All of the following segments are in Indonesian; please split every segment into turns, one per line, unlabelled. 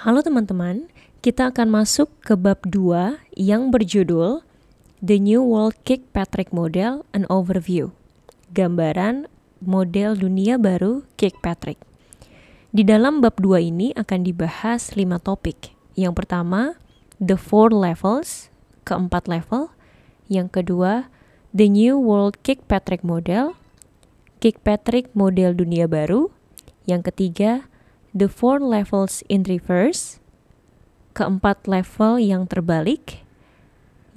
Halo teman-teman, kita akan masuk ke bab 2 yang berjudul The New World Kirkpatrick Model, an Overview. Gambaran model dunia baru Kirkpatrick. Di dalam bab 2 ini akan dibahas 5 topik. Yang pertama, the 4 levels, keempat level. Yang kedua, the New World Kirkpatrick Model, Kirkpatrick model dunia baru. Yang ketiga, the 4 levels in reverse, keempat level yang terbalik,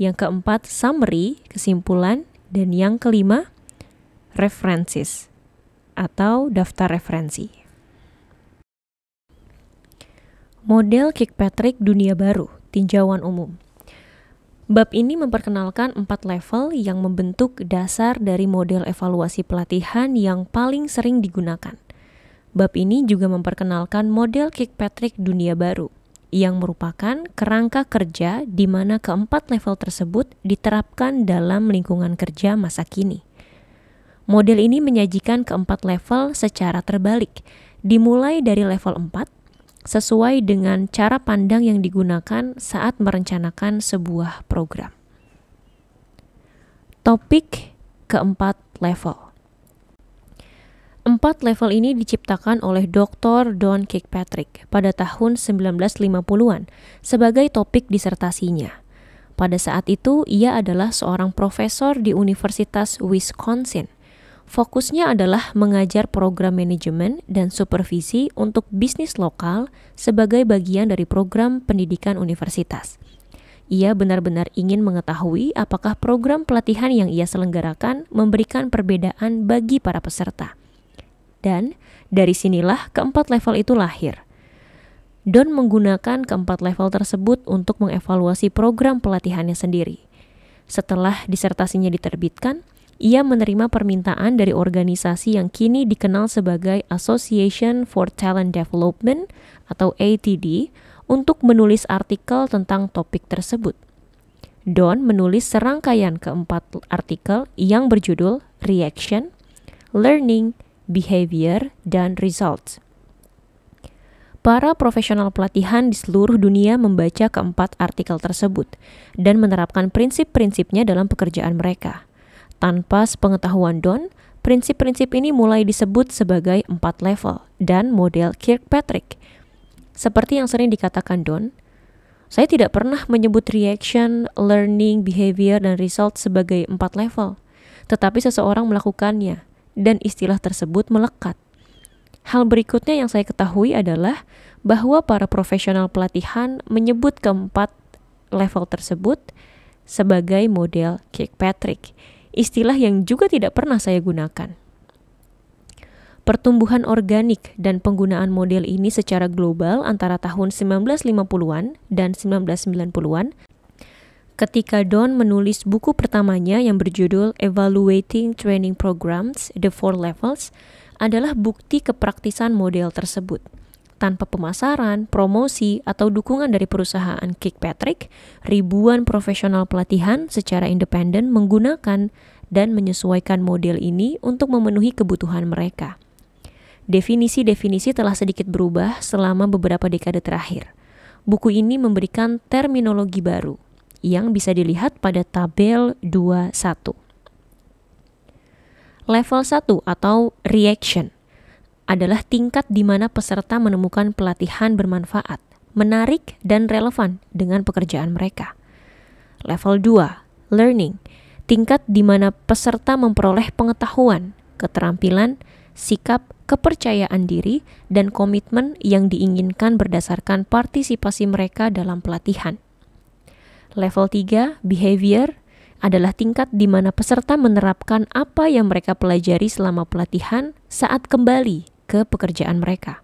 yang keempat summary, kesimpulan, dan yang kelima references atau daftar referensi. Model Kirkpatrick dunia baru, tinjauan umum. Bab ini memperkenalkan 4 level yang membentuk dasar dari model evaluasi pelatihan yang paling sering digunakan. Bab ini juga memperkenalkan model Kirkpatrick dunia baru, yang merupakan kerangka kerja di mana keempat level tersebut diterapkan dalam lingkungan kerja masa kini. Model ini menyajikan keempat level secara terbalik, dimulai dari level 4, sesuai dengan cara pandang yang digunakan saat merencanakan sebuah program. Topik keempat level. 4 level ini diciptakan oleh Dr. Don Kirkpatrick pada tahun 1950-an sebagai topik disertasinya. Pada saat itu, ia adalah seorang profesor di Universitas Wisconsin. Fokusnya adalah mengajar program manajemen dan supervisi untuk bisnis lokal sebagai bagian dari program pendidikan universitas. Ia benar-benar ingin mengetahui apakah program pelatihan yang ia selenggarakan memberikan perbedaan bagi para peserta. Dan dari sinilah keempat level itu lahir. Don menggunakan keempat level tersebut untuk mengevaluasi program pelatihannya sendiri. Setelah disertasinya diterbitkan, ia menerima permintaan dari organisasi yang kini dikenal sebagai Association for Talent Development atau ATD untuk menulis artikel tentang topik tersebut. Don menulis serangkaian keempat artikel yang berjudul Reaction, Learning, Behavior, dan Results. Para profesional pelatihan di seluruh dunia membaca keempat artikel tersebut dan menerapkan prinsip-prinsipnya dalam pekerjaan mereka. Tanpa sepengetahuan Don, prinsip-prinsip ini mulai disebut sebagai 4 level dan model Kirkpatrick. Seperti yang sering dikatakan Don, saya tidak pernah menyebut reaction, learning, behavior, dan result sebagai 4 level, tetapi seseorang melakukannya, dan istilah tersebut melekat. Hal berikutnya yang saya ketahui adalah bahwa para profesional pelatihan menyebut keempat level tersebut sebagai model Kirkpatrick, istilah yang juga tidak pernah saya gunakan. Pertumbuhan organik dan penggunaan model ini secara global antara tahun 1950-an dan 1990-an ketika Don menulis buku pertamanya yang berjudul Evaluating Training Programs, The 4 Levels, adalah bukti kepraktisan model tersebut. Tanpa pemasaran, promosi, atau dukungan dari perusahaan Kirkpatrick, ribuan profesional pelatihan secara independen menggunakan dan menyesuaikan model ini untuk memenuhi kebutuhan mereka. Definisi-definisi telah sedikit berubah selama beberapa dekade terakhir. Buku ini memberikan terminologi baru, yang bisa dilihat pada tabel 21. Level 1 atau reaction adalah tingkat di mana peserta menemukan pelatihan bermanfaat, menarik, dan relevan dengan pekerjaan mereka. Level 2, learning, tingkat di mana peserta memperoleh pengetahuan, keterampilan, sikap, kepercayaan diri, dan komitmen yang diinginkan berdasarkan partisipasi mereka dalam pelatihan. Level 3, behavior, adalah tingkat di mana peserta menerapkan apa yang mereka pelajari selama pelatihan saat kembali ke pekerjaan mereka.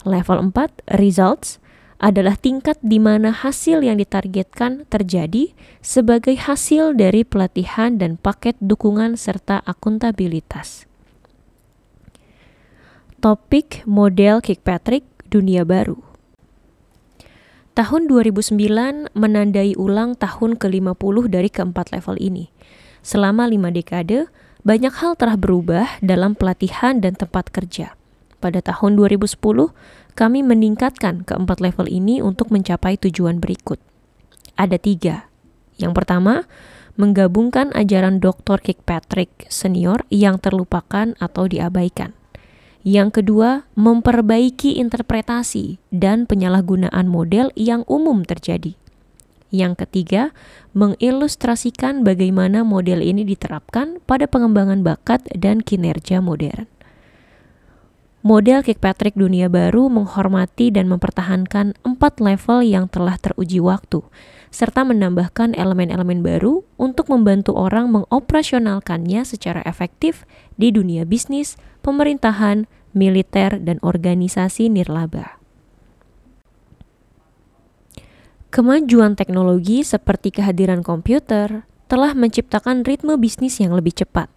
Level 4, results, adalah tingkat di mana hasil yang ditargetkan terjadi sebagai hasil dari pelatihan dan paket dukungan serta akuntabilitas. Topik model Kirkpatrick dunia baru. Tahun 2009 menandai ulang tahun ke-50 dari keempat level ini. Selama 5 dekade, banyak hal telah berubah dalam pelatihan dan tempat kerja. Pada tahun 2010, kami meningkatkan keempat level ini untuk mencapai tujuan berikut. Ada 3. Yang pertama, menggabungkan ajaran Dr. Kirkpatrick Senior yang terlupakan atau diabaikan. Yang kedua, memperbaiki interpretasi dan penyalahgunaan model yang umum terjadi. Yang ketiga, mengilustrasikan bagaimana model ini diterapkan pada pengembangan bakat dan kinerja modern. Model Kirkpatrick Dunia Baru menghormati dan mempertahankan 4 level yang telah teruji waktu, serta menambahkan elemen-elemen baru untuk membantu orang mengoperasionalkannya secara efektif di dunia bisnis, pemerintahan, militer, dan organisasi nirlaba. Kemajuan teknologi seperti kehadiran komputer telah menciptakan ritme bisnis yang lebih cepat.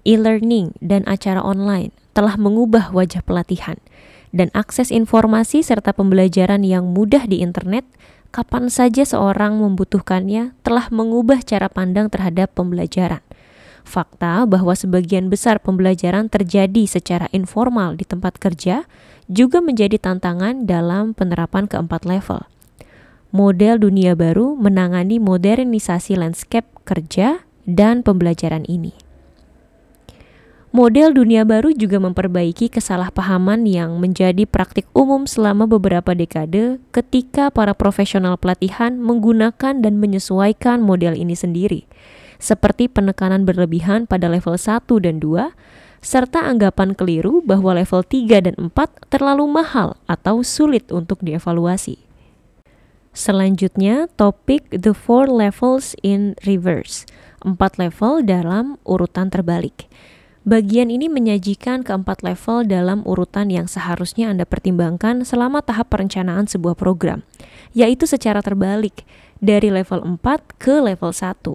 E-learning dan acara online telah mengubah wajah pelatihan, dan akses informasi serta pembelajaran yang mudah di internet kapan saja seorang membutuhkannya telah mengubah cara pandang terhadap pembelajaran. Fakta bahwa sebagian besar pembelajaran terjadi secara informal di tempat kerja juga menjadi tantangan dalam penerapan keempat level. Model dunia baru menangani modernisasi landscape kerja dan pembelajaran ini. Model dunia baru juga memperbaiki kesalahpahaman yang menjadi praktik umum selama beberapa dekade ketika para profesional pelatihan menggunakan dan menyesuaikan model ini sendiri, seperti penekanan berlebihan pada level 1 dan 2, serta anggapan keliru bahwa level 3 dan 4 terlalu mahal atau sulit untuk dievaluasi. Selanjutnya, topik The 4 Levels in Reverse, 4 level dalam urutan terbalik. Bagian ini menyajikan keempat level dalam urutan yang seharusnya Anda pertimbangkan selama tahap perencanaan sebuah program, yaitu secara terbalik, dari level 4 ke level 1.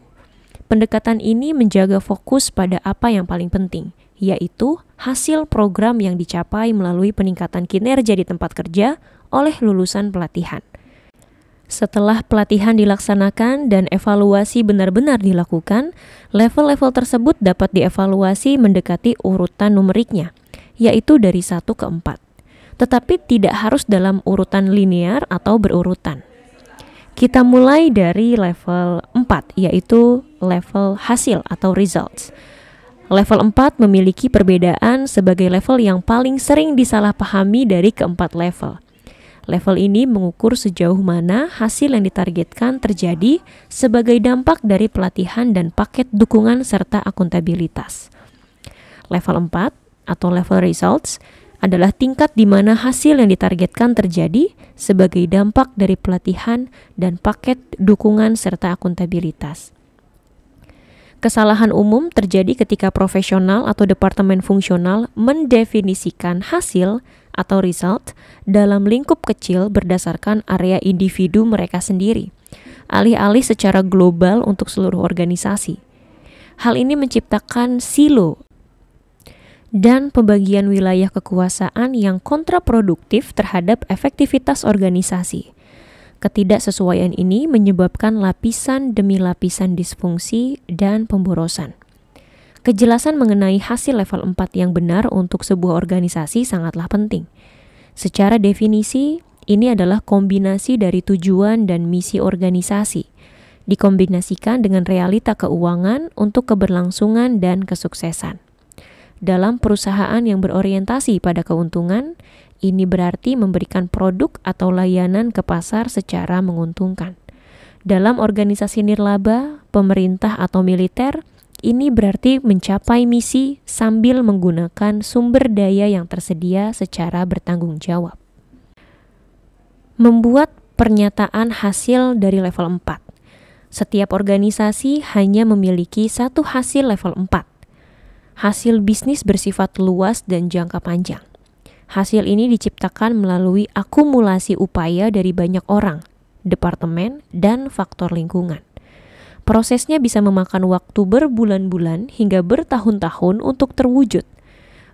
Pendekatan ini menjaga fokus pada apa yang paling penting, yaitu hasil program yang dicapai melalui peningkatan kinerja di tempat kerja oleh lulusan pelatihan. Setelah pelatihan dilaksanakan dan evaluasi benar-benar dilakukan, level-level tersebut dapat dievaluasi mendekati urutan numeriknya, yaitu dari 1 ke 4. Tetapi tidak harus dalam urutan linear atau berurutan. Kita mulai dari level 4, yaitu level hasil atau results. Level 4 memiliki perbedaan sebagai level yang paling sering disalahpahami dari keempat level. Level ini mengukur sejauh mana hasil yang ditargetkan terjadi sebagai dampak dari pelatihan dan paket dukungan serta akuntabilitas. Level 4 atau level results adalah tingkat di mana hasil yang ditargetkan terjadi sebagai dampak dari pelatihan dan paket dukungan serta akuntabilitas. Kesalahan umum terjadi ketika profesional atau departemen fungsional mendefinisikan hasil atau result dalam lingkup kecil berdasarkan area individu mereka sendiri, alih-alih secara global untuk seluruh organisasi. Hal ini menciptakan silo dan pembagian wilayah kekuasaan yang kontraproduktif terhadap efektivitas organisasi. Ketidaksesuaian ini menyebabkan lapisan demi lapisan disfungsi dan pemborosan. Kejelasan mengenai hasil level 4 yang benar untuk sebuah organisasi sangatlah penting. Secara definisi, ini adalah kombinasi dari tujuan dan misi organisasi, dikombinasikan dengan realita keuangan untuk keberlangsungan dan kesuksesan. Dalam perusahaan yang berorientasi pada keuntungan, ini berarti memberikan produk atau layanan ke pasar secara menguntungkan. Dalam organisasi nirlaba, pemerintah atau militer, ini berarti mencapai misi sambil menggunakan sumber daya yang tersedia secara bertanggung jawab. Membuat pernyataan hasil dari level 4. Setiap organisasi hanya memiliki satu hasil level 4. Hasil bisnis bersifat luas dan jangka panjang. Hasil ini diciptakan melalui akumulasi upaya dari banyak orang, departemen, dan faktor lingkungan. Prosesnya bisa memakan waktu berbulan-bulan hingga bertahun-tahun untuk terwujud.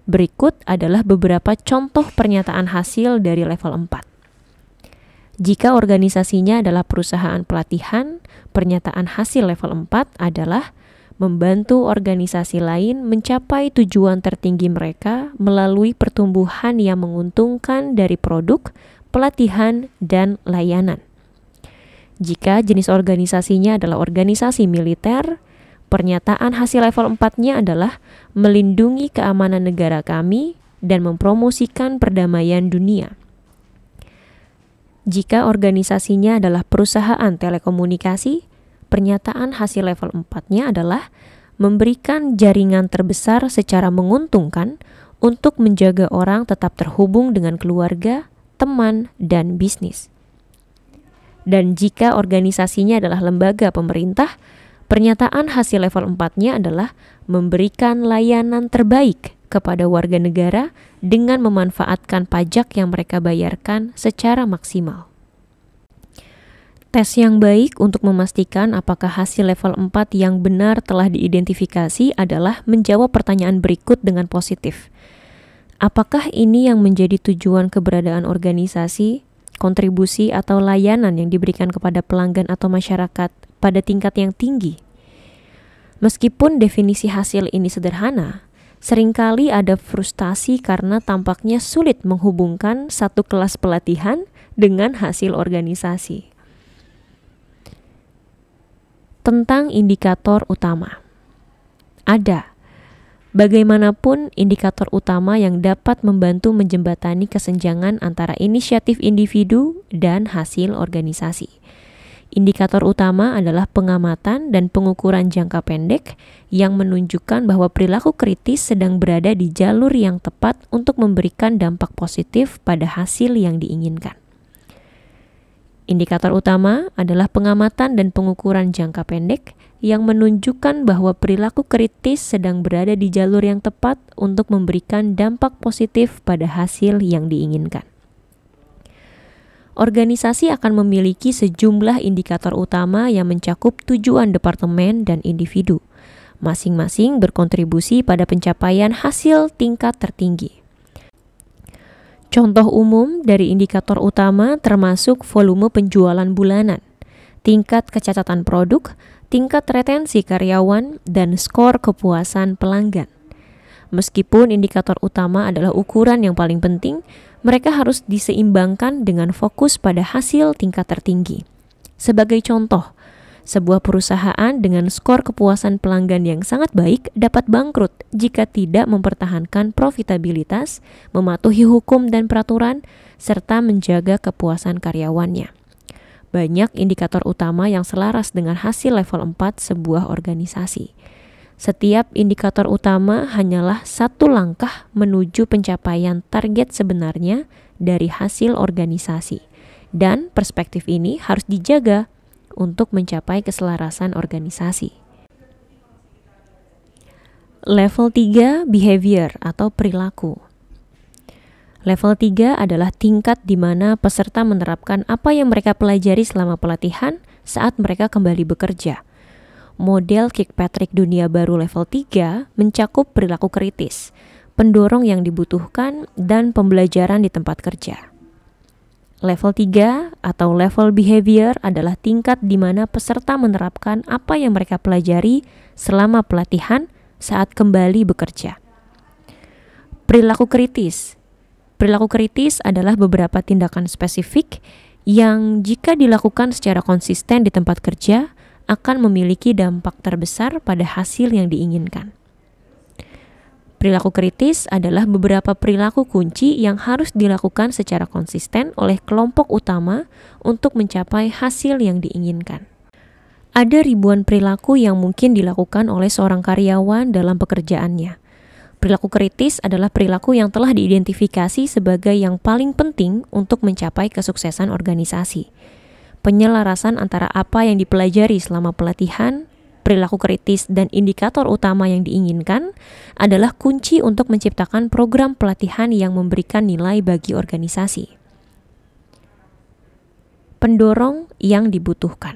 Berikut adalah beberapa contoh pernyataan hasil dari level 4. Jika organisasinya adalah perusahaan pelatihan, pernyataan hasil level 4 adalah membantu organisasi lain mencapai tujuan tertinggi mereka melalui pertumbuhan yang menguntungkan dari produk, pelatihan, dan layanan. Jika jenis organisasinya adalah organisasi militer, pernyataan hasil level 4-nya adalah melindungi keamanan negara kami dan mempromosikan perdamaian dunia. Jika organisasinya adalah perusahaan telekomunikasi, pernyataan hasil level 4-nya adalah memberikan jaringan terbesar secara menguntungkan untuk menjaga orang tetap terhubung dengan keluarga, teman, dan bisnis. Dan jika organisasinya adalah lembaga pemerintah, pernyataan hasil level 4-nya adalah memberikan layanan terbaik kepada warga negara dengan memanfaatkan pajak yang mereka bayarkan secara maksimal. Tes yang baik untuk memastikan apakah hasil level 4 yang benar telah diidentifikasi adalah menjawab pertanyaan berikut dengan positif. Apakah ini yang menjadi tujuan keberadaan organisasi, kontribusi atau layanan yang diberikan kepada pelanggan atau masyarakat pada tingkat yang tinggi? Meskipun definisi hasil ini sederhana, seringkali ada frustasi karena tampaknya sulit menghubungkan satu kelas pelatihan dengan hasil organisasi. Tentang indikator utama. Ada. Bagaimanapun indikator utama yang dapat membantu menjembatani kesenjangan antara inisiatif individu dan hasil organisasi. Indikator utama adalah pengamatan dan pengukuran jangka pendek yang menunjukkan bahwa perilaku kritis sedang berada di jalur yang tepat untuk memberikan dampak positif pada hasil yang diinginkan. Indikator utama adalah pengamatan dan pengukuran jangka pendek yang menunjukkan bahwa perilaku kritis sedang berada di jalur yang tepat untuk memberikan dampak positif pada hasil yang diinginkan. Organisasi akan memiliki sejumlah indikator utama yang mencakup tujuan departemen dan individu. Masing-masing berkontribusi pada pencapaian hasil tingkat tertinggi. Contoh umum dari indikator utama termasuk volume penjualan bulanan, tingkat kecacatan produk, tingkat retensi karyawan, dan skor kepuasan pelanggan. Meskipun indikator utama adalah ukuran yang paling penting, mereka harus diseimbangkan dengan fokus pada hasil tingkat tertinggi. Sebagai contoh, sebuah perusahaan dengan skor kepuasan pelanggan yang sangat baik dapat bangkrut jika tidak mempertahankan profitabilitas, mematuhi hukum dan peraturan, serta menjaga kepuasan karyawannya. Banyak indikator utama yang selaras dengan hasil level 4 sebuah organisasi. Setiap indikator utama hanyalah satu langkah menuju pencapaian target sebenarnya dari hasil organisasi. Dan perspektif ini harus dijaga untuk mencapai keselarasan organisasi. Level 3, behavior atau perilaku. Level 3 adalah tingkat di mana peserta menerapkan apa yang mereka pelajari selama pelatihan saat mereka kembali bekerja. Model Kirkpatrick Dunia Baru level 3 mencakup perilaku kritis, pendorong yang dibutuhkan, dan pembelajaran di tempat kerja. Level 3 atau level behavior adalah tingkat di mana peserta menerapkan apa yang mereka pelajari selama pelatihan saat kembali bekerja. Perilaku kritis. Perilaku kritis adalah beberapa tindakan spesifik yang jika dilakukan secara konsisten di tempat kerja akan memiliki dampak terbesar pada hasil yang diinginkan. Perilaku kritis adalah beberapa perilaku kunci yang harus dilakukan secara konsisten oleh kelompok utama untuk mencapai hasil yang diinginkan. Ada ribuan perilaku yang mungkin dilakukan oleh seorang karyawan dalam pekerjaannya. Perilaku kritis adalah perilaku yang telah diidentifikasi sebagai yang paling penting untuk mencapai kesuksesan organisasi. Penyelarasan antara apa yang dipelajari selama pelatihan, perilaku kritis, dan indikator utama yang diinginkan adalah kunci untuk menciptakan program pelatihan yang memberikan nilai bagi organisasi. Pendorong yang dibutuhkan.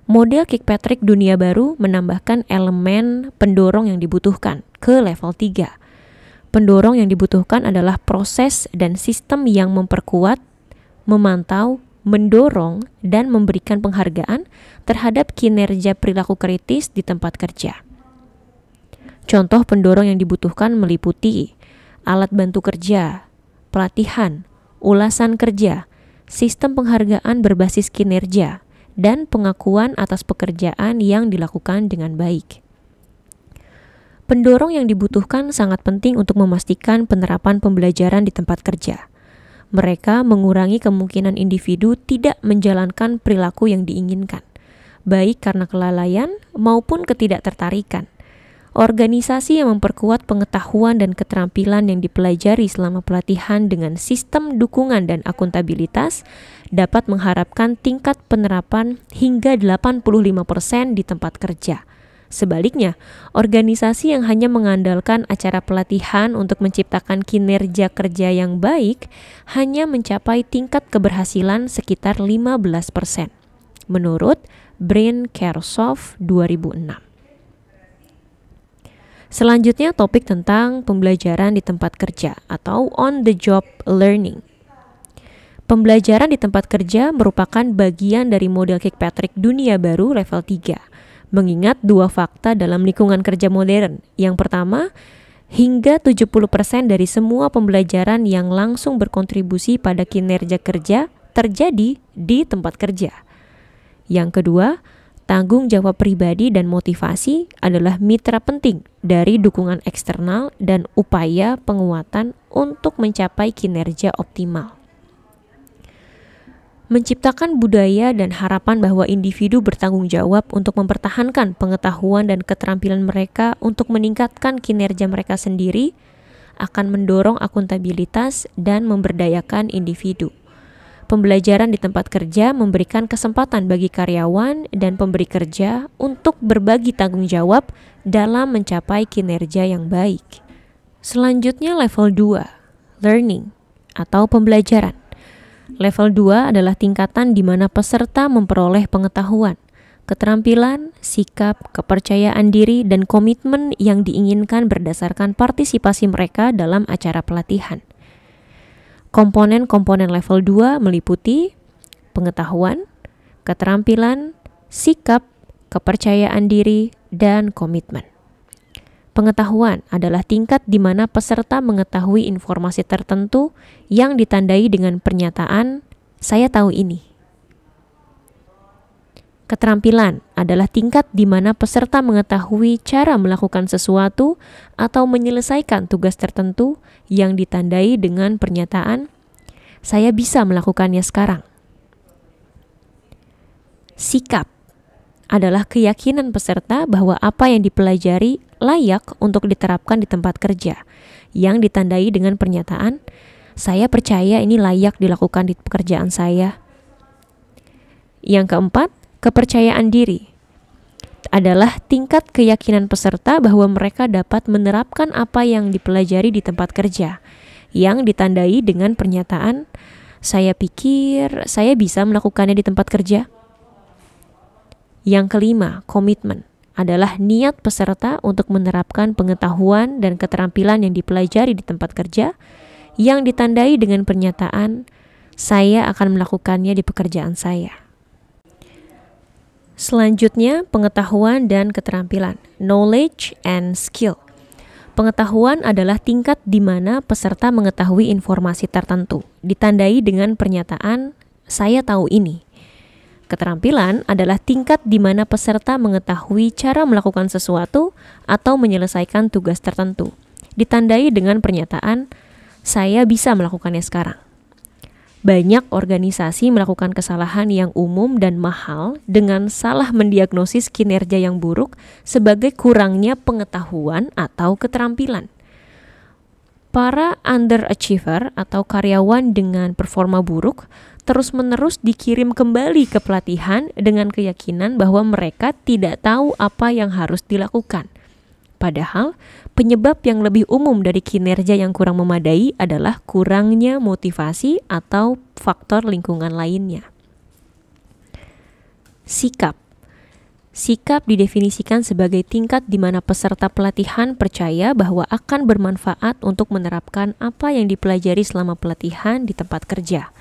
Model Kirkpatrick Dunia Baru menambahkan elemen pendorong yang dibutuhkan ke level 3. Pendorong yang dibutuhkan adalah proses dan sistem yang memperkuat, memantau, mendorong, dan memberikan penghargaan terhadap kinerja perilaku kritis di tempat kerja. Contoh pendorong yang dibutuhkan meliputi alat bantu kerja, pelatihan, ulasan kerja, sistem penghargaan berbasis kinerja, dan pengakuan atas pekerjaan yang dilakukan dengan baik. Pendorong yang dibutuhkan sangat penting untuk memastikan penerapan pembelajaran di tempat kerja. Mereka mengurangi kemungkinan individu tidak menjalankan perilaku yang diinginkan, baik karena kelalaian maupun ketidaktertarikan. Organisasi yang memperkuat pengetahuan dan keterampilan yang dipelajari selama pelatihan dengan sistem dukungan dan akuntabilitas dapat mengharapkan tingkat penerapan hingga 85% di tempat kerja. Sebaliknya, organisasi yang hanya mengandalkan acara pelatihan untuk menciptakan kinerja kerja yang baik hanya mencapai tingkat keberhasilan sekitar 15%, menurut Brian Kershove 2006. Selanjutnya topik tentang pembelajaran di tempat kerja atau on-the-job learning. Pembelajaran di tempat kerja merupakan bagian dari model Kirkpatrick dunia baru level 3. Mengingat dua fakta dalam lingkungan kerja modern. Yang pertama, hingga 70% dari semua pembelajaran yang langsung berkontribusi pada kinerja kerja terjadi di tempat kerja. Yang kedua, tanggung jawab pribadi dan motivasi adalah mitra penting dari dukungan eksternal dan upaya penguatan untuk mencapai kinerja optimal. Menciptakan budaya dan harapan bahwa individu bertanggung jawab untuk mempertahankan pengetahuan dan keterampilan mereka untuk meningkatkan kinerja mereka sendiri akan mendorong akuntabilitas dan memberdayakan individu. Pembelajaran di tempat kerja memberikan kesempatan bagi karyawan dan pemberi kerja untuk berbagi tanggung jawab dalam mencapai kinerja yang baik. Selanjutnya level 2, learning atau pembelajaran. Level 2 adalah tingkatan di mana peserta memperoleh pengetahuan, keterampilan, sikap, kepercayaan diri, dan komitmen yang diinginkan berdasarkan partisipasi mereka dalam acara pelatihan. Komponen-komponen level 2 meliputi pengetahuan, keterampilan, sikap, kepercayaan diri, dan komitmen. Pengetahuan adalah tingkat di mana peserta mengetahui informasi tertentu yang ditandai dengan pernyataan, "Saya tahu ini." Keterampilan adalah tingkat di mana peserta mengetahui cara melakukan sesuatu atau menyelesaikan tugas tertentu yang ditandai dengan pernyataan, "Saya bisa melakukannya sekarang." Sikap adalah keyakinan peserta bahwa apa yang dipelajari layak untuk diterapkan di tempat kerja, yang ditandai dengan pernyataan, "Saya percaya ini layak dilakukan di pekerjaan saya." Yang keempat, kepercayaan diri adalah tingkat keyakinan peserta bahwa mereka dapat menerapkan apa yang dipelajari di tempat kerja, yang ditandai dengan pernyataan, "Saya pikir saya bisa melakukannya di tempat kerja." Yang kelima, komitmen adalah niat peserta untuk menerapkan pengetahuan dan keterampilan yang dipelajari di tempat kerja yang ditandai dengan pernyataan, "Saya akan melakukannya di pekerjaan saya." Selanjutnya, pengetahuan dan keterampilan, knowledge and skill. Pengetahuan adalah tingkat di mana peserta mengetahui informasi tertentu, ditandai dengan pernyataan, "Saya tahu ini." Keterampilan adalah tingkat di mana peserta mengetahui cara melakukan sesuatu atau menyelesaikan tugas tertentu, ditandai dengan pernyataan, "Saya bisa melakukannya sekarang." Banyak organisasi melakukan kesalahan yang umum dan mahal dengan salah mendiagnosis kinerja yang buruk sebagai kurangnya pengetahuan atau keterampilan. Para underachiever atau karyawan dengan performa buruk terus-menerus dikirim kembali ke pelatihan dengan keyakinan bahwa mereka tidak tahu apa yang harus dilakukan. Padahal, penyebab yang lebih umum dari kinerja yang kurang memadai adalah kurangnya motivasi atau faktor lingkungan lainnya. Sikap. Sikap didefinisikan sebagai tingkat di mana peserta pelatihan percaya bahwa akan bermanfaat untuk menerapkan apa yang dipelajari selama pelatihan di tempat kerja.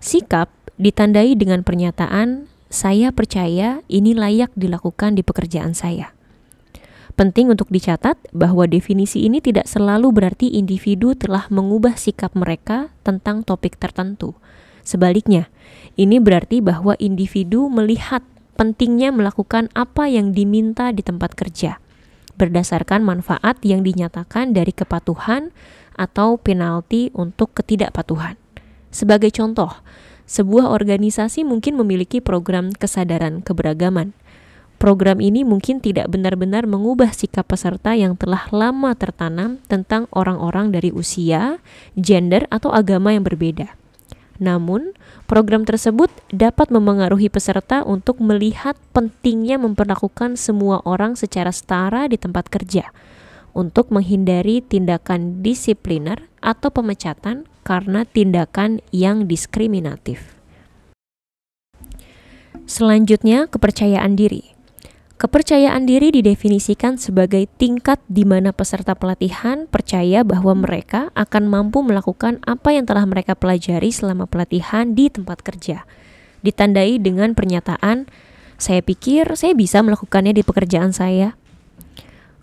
Sikap ditandai dengan pernyataan, "Saya percaya ini layak dilakukan di pekerjaan saya." Penting untuk dicatat bahwa definisi ini tidak selalu berarti individu telah mengubah sikap mereka tentang topik tertentu. Sebaliknya, ini berarti bahwa individu melihat pentingnya melakukan apa yang diminta di tempat kerja, berdasarkan manfaat yang dinyatakan dari kepatuhan atau penalti untuk ketidakpatuhan. Sebagai contoh, sebuah organisasi mungkin memiliki program kesadaran keberagaman. Program ini mungkin tidak benar-benar mengubah sikap peserta yang telah lama tertanam tentang orang-orang dari usia, gender, atau agama yang berbeda. Namun, program tersebut dapat memengaruhi peserta untuk melihat pentingnya memperlakukan semua orang secara setara di tempat kerja, untuk menghindari tindakan disipliner atau pemecatan karena tindakan yang diskriminatif. Selanjutnya, kepercayaan diri. Kepercayaan diri didefinisikan sebagai tingkat di mana peserta pelatihan percaya bahwa mereka akan mampu melakukan apa yang telah mereka pelajari selama pelatihan di tempat kerja. Ditandai dengan pernyataan, "Saya pikir saya bisa melakukannya di pekerjaan saya."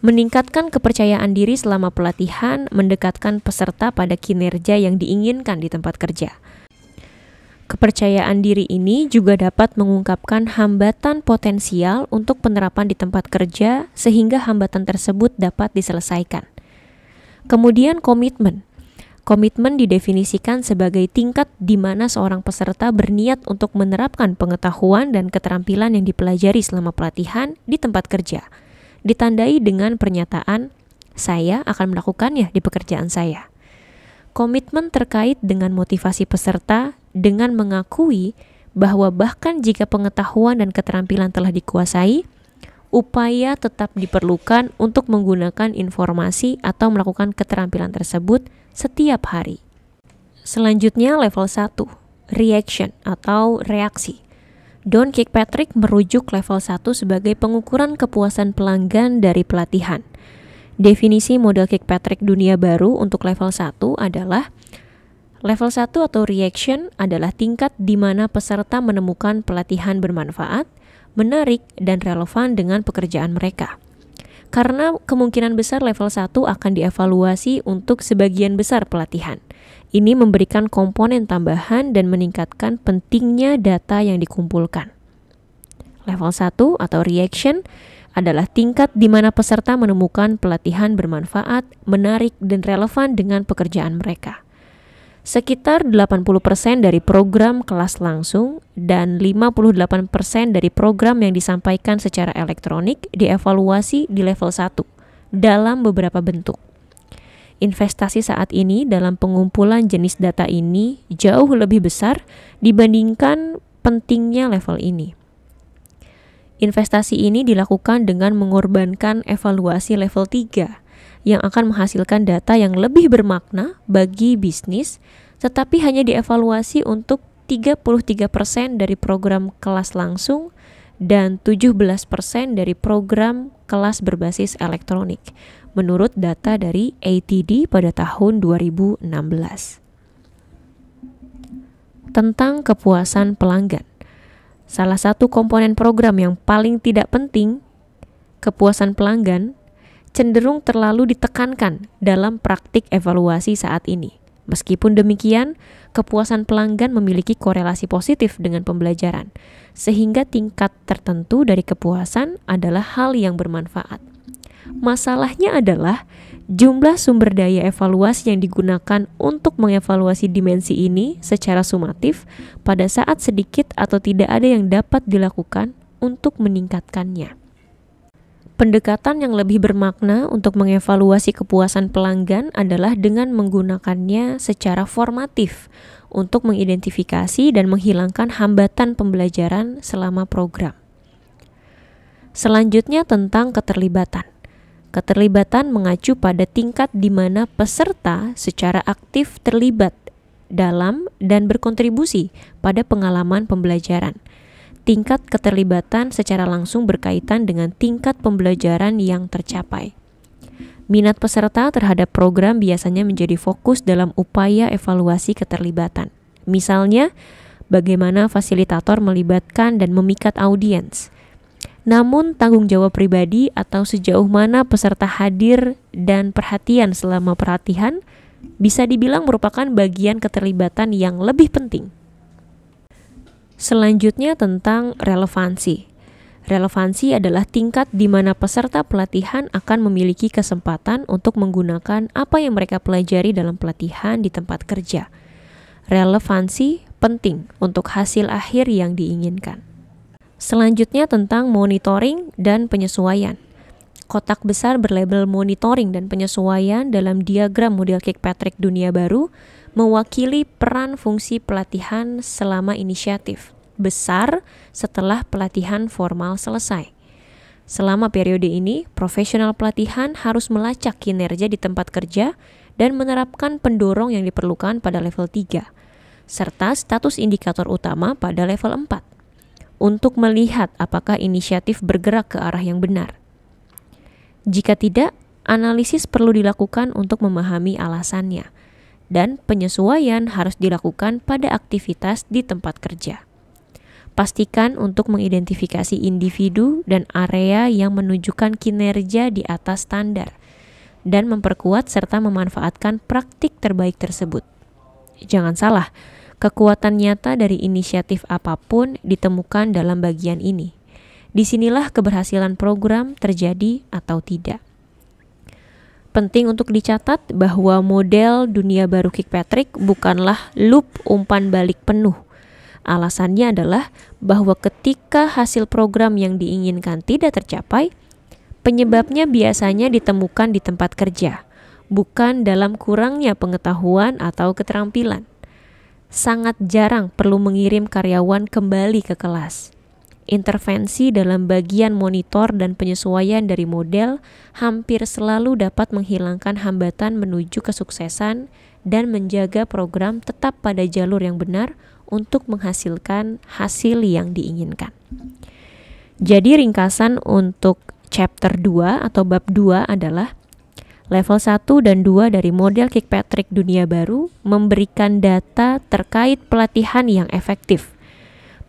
Meningkatkan kepercayaan diri selama pelatihan mendekatkan peserta pada kinerja yang diinginkan di tempat kerja. Kepercayaan diri ini juga dapat mengungkapkan hambatan potensial untuk penerapan di tempat kerja sehingga hambatan tersebut dapat diselesaikan. Kemudian komitmen. Komitmen didefinisikan sebagai tingkat di mana seorang peserta berniat untuk menerapkan pengetahuan dan keterampilan yang dipelajari selama pelatihan di tempat kerja. Ditandai dengan pernyataan, "Saya akan melakukannya di pekerjaan saya." Komitmen terkait dengan motivasi peserta dengan mengakui bahwa bahkan jika pengetahuan dan keterampilan telah dikuasai, upaya tetap diperlukan untuk menggunakan informasi atau melakukan keterampilan tersebut setiap hari. Selanjutnya level 1, reaction atau reaksi. Don Kirkpatrick merujuk level 1 sebagai pengukuran kepuasan pelanggan dari pelatihan. Definisi model Kirkpatrick dunia baru untuk level 1 adalah level 1 atau reaction adalah tingkat di mana peserta menemukan pelatihan bermanfaat, menarik, dan relevan dengan pekerjaan mereka. Karena kemungkinan besar level 1 akan dievaluasi untuk sebagian besar pelatihan. Ini memberikan komponen tambahan dan meningkatkan pentingnya data yang dikumpulkan. Level 1 atau reaction adalah tingkat di mana peserta menemukan pelatihan bermanfaat, menarik, dan relevan dengan pekerjaan mereka. Sekitar 80% dari program kelas langsung dan 58% dari program yang disampaikan secara elektronik dievaluasi di level 1 dalam beberapa bentuk. Investasi saat ini dalam pengumpulan jenis data ini jauh lebih besar dibandingkan pentingnya level ini. Investasi ini dilakukan dengan mengorbankan evaluasi level 3 yang akan menghasilkan data yang lebih bermakna bagi bisnis, tetapi hanya dievaluasi untuk 33% dari program kelas langsung dan 17% dari program kelas berbasis elektronik, menurut data dari ATD pada tahun 2016. Tentang kepuasan pelanggan. Salah satu komponen program yang paling tidak penting, kepuasan pelanggan, cenderung terlalu ditekankan dalam praktik evaluasi saat ini. Meskipun demikian, kepuasan pelanggan memiliki korelasi positif dengan pembelajaran, sehingga tingkat tertentu dari kepuasan adalah hal yang bermanfaat. Masalahnya adalah jumlah sumber daya evaluasi yang digunakan untuk mengevaluasi dimensi ini secara sumatif pada saat sedikit atau tidak ada yang dapat dilakukan untuk meningkatkannya. Pendekatan yang lebih bermakna untuk mengevaluasi kepuasan pelanggan adalah dengan menggunakannya secara formatif untuk mengidentifikasi dan menghilangkan hambatan pembelajaran selama program. Selanjutnya tentang keterlibatan. Keterlibatan mengacu pada tingkat di mana peserta secara aktif terlibat dalam dan berkontribusi pada pengalaman pembelajaran. Tingkat keterlibatan secara langsung berkaitan dengan tingkat pembelajaran yang tercapai. Minat peserta terhadap program biasanya menjadi fokus dalam upaya evaluasi keterlibatan. Misalnya, bagaimana fasilitator melibatkan dan memikat audiens. Namun tanggung jawab pribadi atau sejauh mana peserta hadir dan perhatian selama pelatihan bisa dibilang merupakan bagian keterlibatan yang lebih penting. Selanjutnya tentang relevansi. Relevansi adalah tingkat di mana peserta pelatihan akan memiliki kesempatan untuk menggunakan apa yang mereka pelajari dalam pelatihan di tempat kerja. Relevansi penting untuk hasil akhir yang diinginkan. Selanjutnya tentang monitoring dan penyesuaian. Kotak besar berlabel monitoring dan penyesuaian dalam diagram model Kirkpatrick Dunia Baru mewakili peran fungsi pelatihan selama inisiatif besar setelah pelatihan formal selesai. Selama periode ini, profesional pelatihan harus melacak kinerja di tempat kerja dan menerapkan pendorong yang diperlukan pada level 3, serta status indikator utama pada level 4, untuk melihat apakah inisiatif bergerak ke arah yang benar. Jika tidak, analisis perlu dilakukan untuk memahami alasannya, dan penyesuaian harus dilakukan pada aktivitas di tempat kerja. Pastikan untuk mengidentifikasi individu dan area yang menunjukkan kinerja di atas standar dan memperkuat serta memanfaatkan praktik terbaik tersebut. Jangan salah, kekuatan nyata dari inisiatif apapun ditemukan dalam bagian ini. Disinilah keberhasilan program terjadi atau tidak. Penting untuk dicatat bahwa model Dunia Baru Kirkpatrick bukanlah loop umpan balik penuh. Alasannya adalah bahwa ketika hasil program yang diinginkan tidak tercapai, penyebabnya biasanya ditemukan di tempat kerja, bukan dalam kurangnya pengetahuan atau keterampilan. Sangat jarang perlu mengirim karyawan kembali ke kelas. Intervensi dalam bagian monitor dan penyesuaian dari model hampir selalu dapat menghilangkan hambatan menuju kesuksesan dan menjaga program tetap pada jalur yang benar untuk menghasilkan hasil yang diinginkan. Jadi ringkasan untuk chapter 2 atau bab 2 adalah level 1 dan 2 dari model Kirkpatrick Dunia Baru memberikan data terkait pelatihan yang efektif.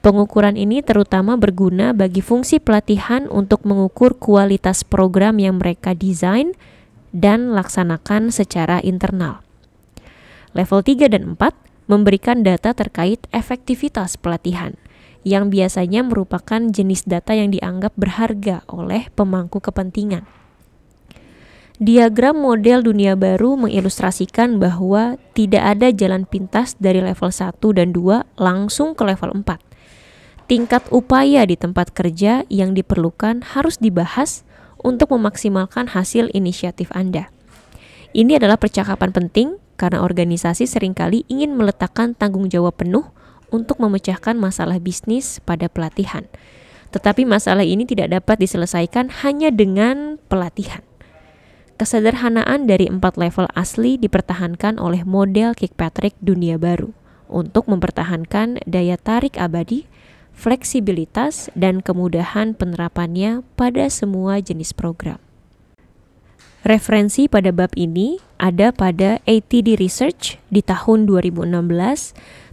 Pengukuran ini terutama berguna bagi fungsi pelatihan untuk mengukur kualitas program yang mereka desain dan laksanakan secara internal. Level 3 dan 4 memberikan data terkait efektivitas pelatihan, yang biasanya merupakan jenis data yang dianggap berharga oleh pemangku kepentingan. Diagram model Dunia Baru mengilustrasikan bahwa tidak ada jalan pintas dari level 1 dan 2 langsung ke level 4. Tingkat upaya di tempat kerja yang diperlukan harus dibahas untuk memaksimalkan hasil inisiatif Anda. Ini adalah percakapan penting karena organisasi seringkali ingin meletakkan tanggung jawab penuh untuk memecahkan masalah bisnis pada pelatihan. Tetapi masalah ini tidak dapat diselesaikan hanya dengan pelatihan. Kesederhanaan dari 4 level asli dipertahankan oleh model Kirkpatrick Dunia Baru untuk mempertahankan daya tarik abadi, fleksibilitas, dan kemudahan penerapannya pada semua jenis program. Referensi pada bab ini ada pada ATD Research di tahun 2016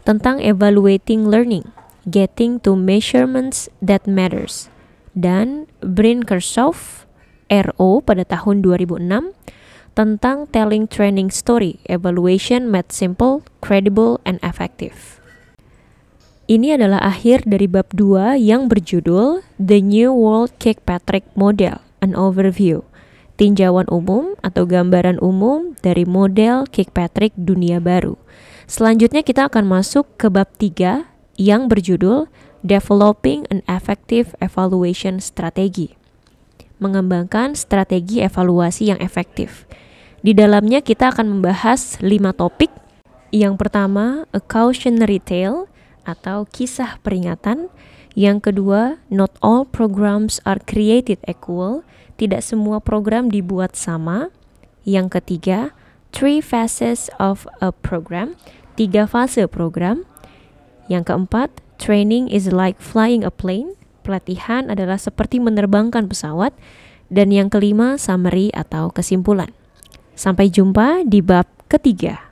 tentang Evaluating Learning, Getting to Measurements That Matters, dan Brin-Kershaw, RO pada tahun 2006 tentang Telling Training Story, Evaluation Made Simple, Credible, and Effective. Ini adalah akhir dari bab 2 yang berjudul The New World Kirkpatrick Model, an Overview. Tinjauan umum atau gambaran umum dari model Kirkpatrick Dunia Baru. Selanjutnya kita akan masuk ke bab 3 yang berjudul Developing an Effective Evaluation Strategy. Mengembangkan strategi evaluasi yang efektif. Di dalamnya kita akan membahas 5 topik. Yang pertama, a cautionary tale atau kisah peringatan. Yang kedua, not all programs are created equal. Tidak semua program dibuat sama. Yang ketiga, 3 phases of a program. 3 fase program. Yang keempat, training is like flying a plane. Pelatihan adalah seperti menerbangkan pesawat. Dan yang kelima, summary atau kesimpulan. Sampai jumpa di bab ketiga.